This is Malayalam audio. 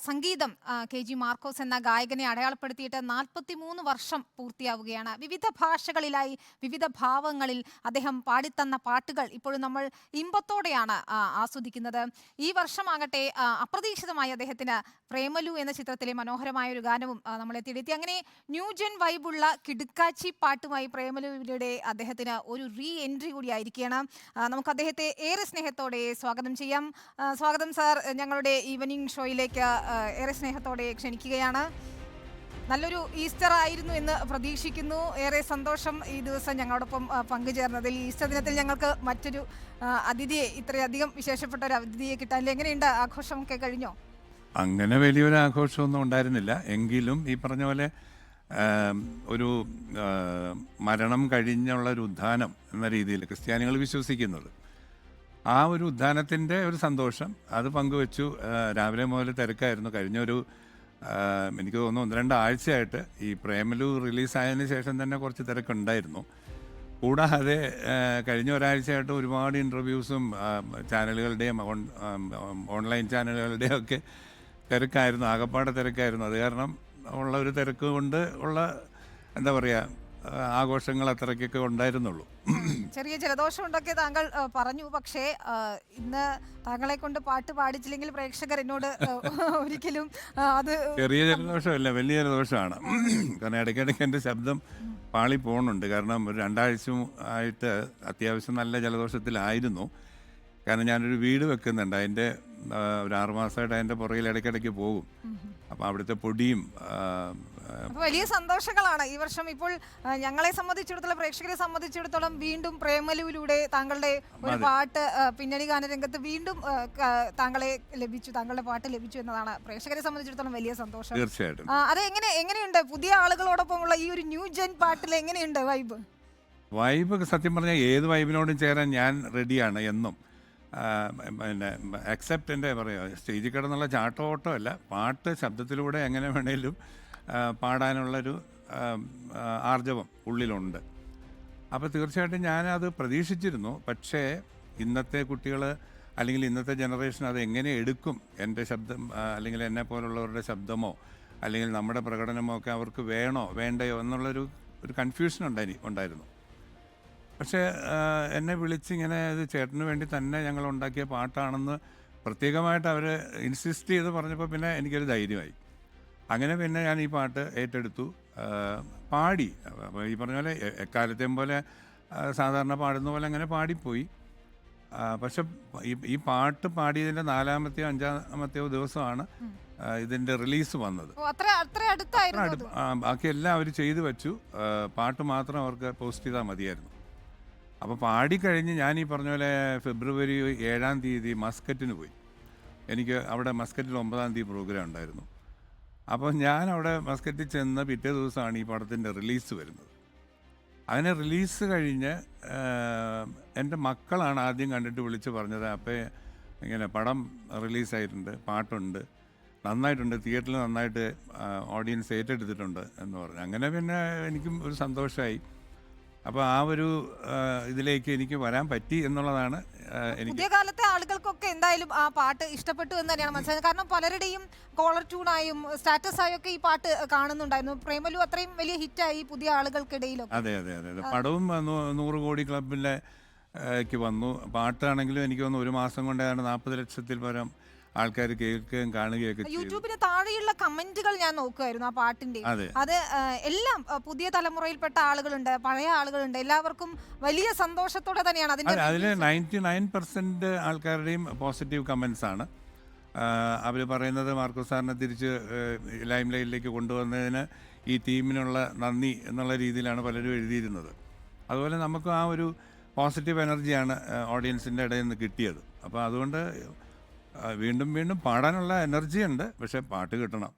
സംഗീതം KG മാർക്കോസ് എന്ന ഗായകനെ അടയാളപ്പെടുത്തിയിട്ട് 43 വർഷം പൂർത്തിയാവുകയാണ്. വിവിധ ഭാഷകളിലായി വിവിധ ഭാവങ്ങളിൽ അദ്ദേഹം പാടിത്തന്ന പാട്ടുകൾ ഇപ്പോഴും നമ്മൾ ഇമ്പത്തോടെയാണ് ആസ്വദിക്കുന്നത്. ഈ വർഷമാകട്ടെ അപ്രതീക്ഷിതമായി അദ്ദേഹത്തിന് പ്രേമലു എന്ന ചിത്രത്തിലെ മനോഹരമായ ഒരു ഗാനവും നമ്മളെ തേടിയെത്തി. അങ്ങനെ ന്യൂജൻ വൈബുള്ള കിടുക്കാച്ചി പാട്ടുമായി പ്രേമലുവിലൂടെ അദ്ദേഹത്തിന് ഒരു റീ എൻട്രി കൂടി ആയിരിക്കുകയാണ്. നമുക്ക് അദ്ദേഹത്തെ ഏറെ സ്നേഹത്തോടെ സ്വാഗതം ചെയ്യാം. സ്വാഗതം സാർ, ഞങ്ങളുടെ ഈവനിങ് ഷോയിലേക്ക് ഏറെ സ്നേഹത്തോടെ ക്ഷണിക്കുകയാണ്. നല്ലൊരു ഈസ്റ്റർ ആയിരുന്നു എന്ന് പ്രതീക്ഷിക്കുന്നു. ഏറെ സന്തോഷം ഈ ദിവസം ഞങ്ങളോടൊപ്പം പങ്കുചേർന്നതിൽ. ഈസ്റ്റർ ദിനത്തിൽ ഞങ്ങൾക്ക് മറ്റൊരു അതിഥിയെ, ഇത്രയധികം വിശേഷപ്പെട്ട ഒരു അതിഥിയെ കിട്ടാൻ എങ്ങനെയുണ്ട്? ആഘോഷമൊക്കെ കഴിഞ്ഞോ? അങ്ങനെ വലിയൊരു ആഘോഷമൊന്നും ഉണ്ടായിരുന്നില്ല. എങ്കിലും ഈ പറഞ്ഞ പോലെ ഒരു മരണം കഴിഞ്ഞുള്ളൊരു ഉദ്ധാനം എന്ന രീതിയിൽ ക്രിസ്ത്യാനികൾ വിശ്വസിക്കുന്നത്, ആ ഒരു ഉദ്ധാനത്തിൻ്റെ ഒരു സന്തോഷം അത് പങ്കുവച്ചു. രാവിലെ മുതൽ തിരക്കായിരുന്നു. കഴിഞ്ഞൊരു എനിക്ക് തോന്നുന്നു 1-2 ആഴ്ചയായിട്ട് ഈ പ്രേമലു റിലീസായതിന് ശേഷം തന്നെ കുറച്ച് തിരക്കുണ്ടായിരുന്നു. കൂടാതെ കഴിഞ്ഞ ഒരാഴ്ചയായിട്ട് ഒരുപാട് ഇൻ്റർവ്യൂസും ചാനലുകളുടെയും ഓൺലൈൻ ചാനലുകളുടെയും ഒക്കെ തിരക്കായിരുന്നു. ആകപ്പാടെ തിരക്കായിരുന്നു. അത് കാരണം ഉള്ള ഒരു തിരക്ക് കൊണ്ട് ഉള്ള എന്താ പറയുക, ആഘോഷങ്ങൾ അത്രയ്ക്കൊക്കെ ഉണ്ടായിരുന്നുള്ളൂ. ചെറിയ ജലദോഷം ഉണ്ടൊക്കെ താങ്കൾ പറഞ്ഞു. പക്ഷേ ഇന്ന് താങ്കളെ കൊണ്ട് പാട്ട് പാടിച്ചില്ലെങ്കിൽ പ്രേക്ഷകർ എന്നോട് ഒരിക്കലും അത് ചെറിയ ജലദോഷമല്ല, വലിയ ജലദോഷമാണ്. കാരണം ഇടയ്ക്കിടയ്ക്ക് എൻ്റെ ശബ്ദം പാളി പോകുന്നുണ്ട്. കാരണം ഒരു 2 ആഴ്ച ആയിട്ട് അത്യാവശ്യം നല്ല ജലദോഷത്തിലായിരുന്നു. കാരണം ഞാനൊരു വീട് വെക്കുന്നുണ്ട്. അതിൻ്റെ ഒരു 6 മാസമായിട്ട് അതിൻ്റെ പുറകിൽ ഇടയ്ക്കിടയ്ക്ക് പോകും. അപ്പോൾ അവിടുത്തെ പൊടിയും വലിയ സന്തോഷങ്ങളാണ് ഈ വർഷം. ഇപ്പോൾ ഞങ്ങളെ സംബന്ധിച്ചിടത്തോളം, പ്രേക്ഷകരെ സംബന്ധിച്ചിടത്തോളം വീണ്ടും പ്രേമലുവിലൂടെ താങ്കളുടെ ഒരു പാട്ട് പിന്നണി ഗാനരംഗത്ത് വീണ്ടും താങ്കളെ ലഭിച്ചു, താങ്കളുടെ പാട്ട് ലഭിച്ചു എന്നതാണ് പ്രേക്ഷകരെ സംബന്ധിച്ചിടത്തോളം വലിയ സന്തോഷം. തീർച്ചയായിട്ടും. അത് എങ്ങനെയുണ്ട് പുതിയ ആളുകളോടൊപ്പമുള്ള ഈ ഒരു ന്യൂ ജെൻ പാട്ടിൽ എങ്ങനെയുണ്ട് വൈബ്? സത്യം പറഞ്ഞാൽ ഏത് വൈബിനോടും ചേരാൻ ഞാൻ റെഡിയാണ് എന്നും. പിന്നെ എക്സെപ്റ്റ് എൻ്റെ പറയുക സ്റ്റേജിൽ കിടന്നുള്ള ചാട്ടോട്ടമല്ല, പാട്ട് ശബ്ദത്തിലൂടെ എങ്ങനെ വേണേലും പാടാനുള്ളൊരു ആർജവം ഉള്ളിലുണ്ട്. അപ്പോൾ തീർച്ചയായിട്ടും ഞാനത് പ്രതീക്ഷിച്ചിരുന്നു. പക്ഷേ ഇന്നത്തെ കുട്ടികൾ അല്ലെങ്കിൽ ഇന്നത്തെ ജനറേഷൻ അത് എങ്ങനെ എടുക്കും, എൻ്റെ ശബ്ദം അല്ലെങ്കിൽ എന്നെ പോലുള്ളവരുടെ ശബ്ദമോ അല്ലെങ്കിൽ നമ്മുടെ പ്രകടനമോ ഒക്കെ അവർക്ക് വേണോ വേണ്ടയോ എന്നുള്ളൊരു കൺഫ്യൂഷൻ ഉണ്ടായിരുന്നു. പക്ഷേ എന്നെ വിളിച്ചിങ്ങനെ ഇത് ചേട്ടന് വേണ്ടി തന്നെ ഞങ്ങൾ ഉണ്ടാക്കിയ പാട്ടാണെന്ന് പ്രത്യേകമായിട്ട് അവർ ഇൻസിസ്റ്റ് ചെയ്ത് പറഞ്ഞപ്പോൾ പിന്നെ എനിക്കൊരു ധൈര്യമായി. അങ്ങനെ പിന്നെ ഞാൻ ഈ പാട്ട് ഏറ്റെടുത്തു, പാടി. അപ്പോൾ ഈ പറഞ്ഞ പോലെ എക്കാലത്തെയും പോലെ സാധാരണ പാടുന്ന പോലെ അങ്ങനെ പാടിപ്പോയി. പക്ഷെ ഈ പാട്ട് പാടിയതിൻ്റെ 4-മത്തെയോ 5-മത്തെയോ ദിവസമാണ് ഇതിൻ്റെ റിലീസ് വന്നത്. ബാക്കിയെല്ലാം അവർ ചെയ്തു വെച്ചു, പാട്ട് മാത്രം അവർക്ക് പോസ്റ്റ് ചെയ്താൽ മതിയായിരുന്നു. അപ്പോൾ പാടിക്കഴിഞ്ഞ് ഞാൻ ഈ പറഞ്ഞ പോലെ ഫെബ്രുവരി 7-ാം തീയതി മസ്കറ്റിന് പോയി. എനിക്ക് അവിടെ മസ്കറ്റിൽ 9-ാം തീയതി പ്രോഗ്രാം ഉണ്ടായിരുന്നു. അപ്പോൾ ഞാൻ അവിടെ മസ്കറ്റിൽ ചെന്ന് പിറ്റേ ദിവസമാണ് ഈ പടത്തിൻ്റെ റിലീസ് വരുന്നത്. അങ്ങനെ റിലീസ് കഴിഞ്ഞ് എൻ്റെ മക്കളാണ് ആദ്യം കണ്ടിട്ട് വിളിച്ച് പറഞ്ഞത്, അപ്പോൾ ഇങ്ങനെ പടം റിലീസായിട്ടുണ്ട്, പാട്ടുണ്ട്, നന്നായിട്ടുണ്ട്, തിയേറ്ററിൽ നന്നായിട്ട് ഓഡിയൻസ് ഏറ്റെടുത്തിട്ടുണ്ട് എന്ന് പറഞ്ഞു. അങ്ങനെ പിന്നെ എനിക്കും ഒരു സന്തോഷമായി. അപ്പോൾ ആ ഒരു ഇതിലേക്ക് എനിക്ക് വരാൻ പറ്റി എന്നുള്ളതാണ്. പുതിയ കാലത്തെ ആളുകൾക്കൊക്കെ എന്തായാലും ആ പാട്ട് ഇഷ്ടപ്പെട്ടു എന്ന് തന്നെയാണ് മനസ്സിലായത്. കാരണം പലരുടെയും കോളർ ട്യൂണായും സ്റ്റാറ്റസ് ആയൊക്കെ ഈ പാട്ട് കാണുന്നുണ്ടായിരുന്നു. പ്രേമലു അത്രയും വലിയ ഹിറ്റായി പുതിയ ആളുകൾക്കിടയിലൊക്കെ. അതെ. പടവും 100 കോടി ക്ലബിലേക്ക് വന്നു. പാട്ടാണെങ്കിലും എനിക്ക് തോന്നുന്നു 1 മാസം കൊണ്ടാണ് 40 ലക്ഷത്തിൽ പരം ആൾക്കാർ കേൾക്കുകയും കാണുകയൊക്കെ. യൂട്യൂബിന് താഴെയുള്ള കമന്റുകൾ ഞാൻ നോക്കുമായിരുന്നു ആ പാട്ടിന്റെ. അത് എല്ലാം പുതിയ തലമുറയിൽപ്പെട്ട ആളുകളുണ്ട്, പഴയ ആളുകളുണ്ട്, എല്ലാവർക്കും വലിയ സന്തോഷത്തോടെ തന്നെയാണ് അതിൽ 99% ആൾക്കാരുടെയും പോസിറ്റീവ് കമന്റ്സ് ആണ്. അവർ പറയുന്നത് മാർക്കോസ് സാറിനെ തിരിച്ച് ലൈം ലൈറ്റിലേക്ക് കൊണ്ടുവന്നതിന് ഈ ടീമിനുള്ള നന്ദി എന്നുള്ള രീതിയിലാണ് പലരും എഴുതിയിരുന്നത്. അതുപോലെ നമുക്ക് ആ ഒരു പോസിറ്റീവ് എനർജിയാണ് ഓഡിയൻസിൻ്റെ ഇടയിൽ നിന്ന് കിട്ടിയത്. അപ്പോൾ അതുകൊണ്ട് വീണ്ടും പാടാനുള്ള എനർജി ഉണ്ട്. പക്ഷെ പാട്ട് കിട്ടണം.